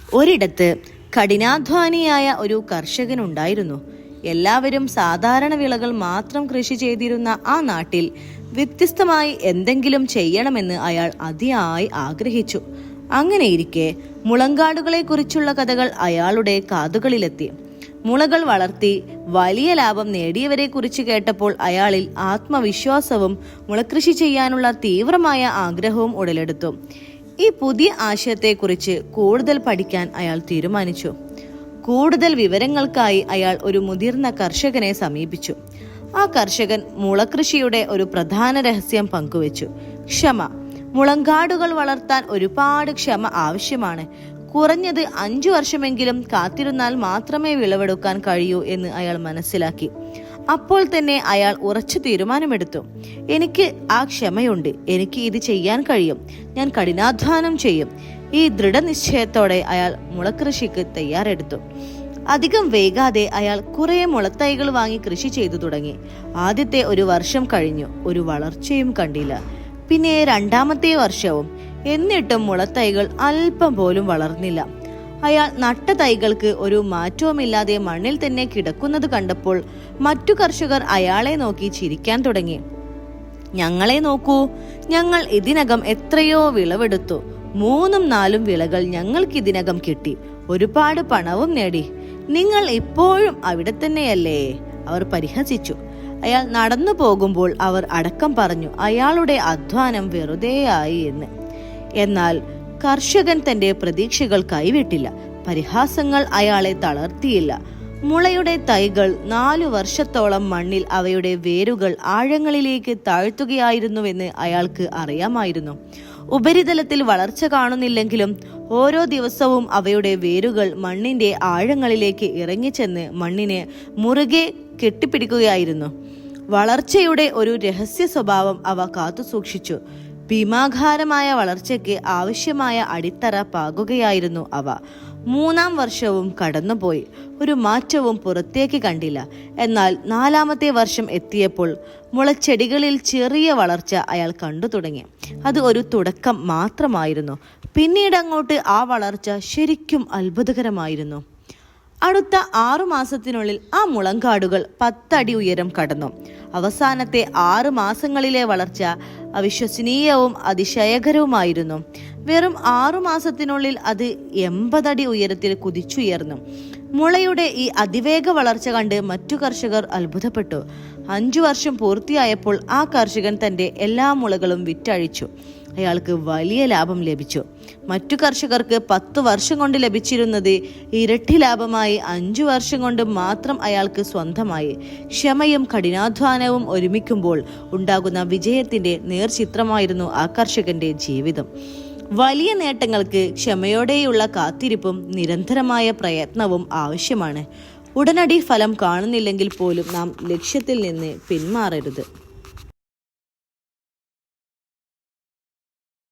ഒരിടത്ത് കഠിനാധ്വാനിയായ ഒരു കർഷകനുണ്ടായിരുന്നു. എല്ലാവരും സാധാരണ വിളകൾ മാത്രം കൃഷി ചെയ്തിരുന്ന ആ നാട്ടിൽ വ്യത്യസ്തമായി എന്തെങ്കിലും ചെയ്യണമെന്ന് അയാൾ അതിയായി ആഗ്രഹിച്ചു. അങ്ങനെയിരിക്കെ മുളങ്കാടുകളെ കുറിച്ചുള്ള കഥകൾ അയാളുടെ കാതുകളിലെത്തി. മുളകൾ വളർത്തി വലിയ ലാഭം നേടിയവരെ കുറിച്ച് കേട്ടപ്പോൾ അയാളിൽ ആത്മവിശ്വാസവും മുളകൃഷി ചെയ്യാനുള്ള തീവ്രമായ ആഗ്രഹവും ഉടലെടുത്തു. ഈ പുതിയ ആശയത്തെക്കുറിച്ച് കൂടുതൽ പഠിക്കാൻ അയാൾ തീരുമാനിച്ചു. കൂടുതൽ വിവരങ്ങൾക്കായി അയാൾ ഒരു മുതിർന്ന കർഷകനെ സമീപിച്ചു. ആ കർഷകൻ മുളകൃഷിയുടെ ഒരു പ്രധാന രഹസ്യം പങ്കുവച്ചു: ക്ഷമ. മുളങ്കാടുകൾ വളർത്താൻ ഒരുപാട് ക്ഷമ ആവശ്യമാണ്. കുറഞ്ഞത് 5 വർഷമെങ്കിലും കാത്തിരുന്നാൽ മാത്രമേ വിളവെടുക്കാൻ കഴിയൂ എന്ന് അയാൾ മനസ്സിലാക്കി. അപ്പോൾ തന്നെ അയാൾ ഉറച്ചു തീരുമാനമെടുത്തു: എനിക്ക് ആ ക്ഷമയുണ്ട്, എനിക്ക് ഇത് ചെയ്യാൻ കഴിയും, ഞാൻ കഠിനാധ്വാനം ചെയ്യും. ഈ ദൃഢനിശ്ചയത്തോടെ അയാൾ മുളകൃഷിക്ക് തയ്യാറെടുത്തു. അധികം വൈകാതെ അയാൾ കുറെ മുളത്തൈകൾ വാങ്ങി കൃഷി ചെയ്തു തുടങ്ങി. ആദ്യത്തെ ഒരു വർഷം കഴിഞ്ഞു, ഒരു വളർച്ചയും കണ്ടില്ല. പിന്നെ രണ്ടാമത്തെ വർഷവും. എന്നിട്ടും മുളത്തൈകൾ അല്പം പോലും വളർന്നില്ല. അയാൾ നട്ട തൈകൾക്ക് ഒരു മാറ്റവുമില്ലാതെ മണ്ണിൽ തന്നെ കിടക്കുന്നത് കണ്ടപ്പോൾ മറ്റു കർഷകർ അയാളെ നോക്കി ചിരിക്കാൻ തുടങ്ങി. ഞങ്ങളെ നോക്കൂ, ഞങ്ങൾ ഇതിനകം എത്രയോ വിളവെടുത്തു. 3ഉം 4ഉം വിളകൾ ഞങ്ങൾക്ക് ഇതിനകം കിട്ടി, ഒരുപാട് പണവും നേടി. നിങ്ങൾ ഇപ്പോഴും അവിടെ തന്നെയല്ലേ? അവർ പരിഹസിച്ചു. അയാൾ നടന്നു പോകുമ്പോൾ അവർ അടക്കം പറഞ്ഞു അയാളുടെ അധ്വാനം വെറുതെയായി എന്ന്. എന്നാൽ കർഷകൻ തന്റെ പ്രതീക്ഷകൾ കൈവിട്ടില്ല. പരിഹാസങ്ങൾ അയാളെ തളർത്തിയില്ല. മുളയുടെ തൈകൾ 4 വർഷത്തോളം മണ്ണിൽ അവയുടെ വേരുകൾ ആഴങ്ങളിലേക്ക് താഴ്ത്തുകയായിരുന്നുവെന്ന് അയാൾക്ക് അറിയാമായിരുന്നു. ഉപരിതലത്തിൽ വളർച്ച കാണുന്നില്ലെങ്കിലും ഓരോ ദിവസവും അവയുടെ വേരുകൾ മണ്ണിന്റെ ആഴങ്ങളിലേക്ക് ഇറങ്ങിച്ചെന്ന് മണ്ണിനെ മുറുകെ കെട്ടിപ്പിടിക്കുകയായിരുന്നു. വളർച്ചയുടെ ഒരു രഹസ്യ സ്വഭാവം അവ കാത്തുസൂക്ഷിച്ചു. ഭീമാകാരമായ വളർച്ചയ്ക്ക് ആവശ്യമായ അടിത്തറ പാകുകയായിരുന്നു അവ. 3ആം വർഷവും കടന്നുപോയി. ഒരു മാറ്റവും പുറത്തേക്ക് കണ്ടില്ല. എന്നാൽ 4ാമത്തെ വർഷം എത്തിയപ്പോൾ മുളച്ചെടികളിൽ ചെറിയ വളർച്ച അയാൾ കണ്ടു തുടങ്ങി. അത് ഒരു തുടക്കം മാത്രമായിരുന്നു. പിന്നീട് അങ്ങോട്ട് ആ വളർച്ച ശരിക്കും അത്ഭുതകരമായിരുന്നു. അടുത്ത 6 മാസത്തിനുള്ളിൽ ആ മുളങ്കാടുകൾ 10 അടി ഉയരം കടന്നു. അവസാനത്തെ 6 മാസങ്ങളിലെ വളർച്ച അവിശ്വസനീയവും അതിശയകരവുമായിരുന്നു. വെറും 6 മാസത്തിനുള്ളിൽ അത് 80 അടി ഉയരത്തിൽ കുതിച്ചുയർന്നു. മുളയുടെ ഈ അതിവേഗ വളർച്ച കണ്ട് മറ്റു കർഷകർ അത്ഭുതപ്പെട്ടു. 5 വർഷം പൂർത്തിയായപ്പോൾ ആ കർഷകൻ തന്റെ എല്ലാ മുളകളും വിറ്റഴിച്ചു. അയാൾക്ക് വലിയ ലാഭം ലഭിച്ചു. മറ്റു കർഷകർക്ക് 10 വർഷം കൊണ്ട് ലഭിച്ചിരുന്നത് ഇരട്ടി ലാഭമായി 5 വർഷം കൊണ്ട് മാത്രം അയാൾക്ക് സ്വന്തമായി. ക്ഷമയും കഠിനാധ്വാനവും ഒരുമിക്കുമ്പോൾ ഉണ്ടാകുന്ന വിജയത്തിന്റെ നേർചിത്രമായിരുന്നു ആ കർഷകന്റെ ജീവിതം. വലിയ നേട്ടങ്ങൾക്ക് ക്ഷമയോടെയുള്ള കാത്തിരിപ്പും നിരന്തരമായ പ്രയത്നവും ആവശ്യമാണ്. ഉടനടി ഫലം കാണുന്നില്ലെങ്കിൽ പോലും നാം ലക്ഷ്യത്തിൽ നിന്ന് പിന്മാറരുത്.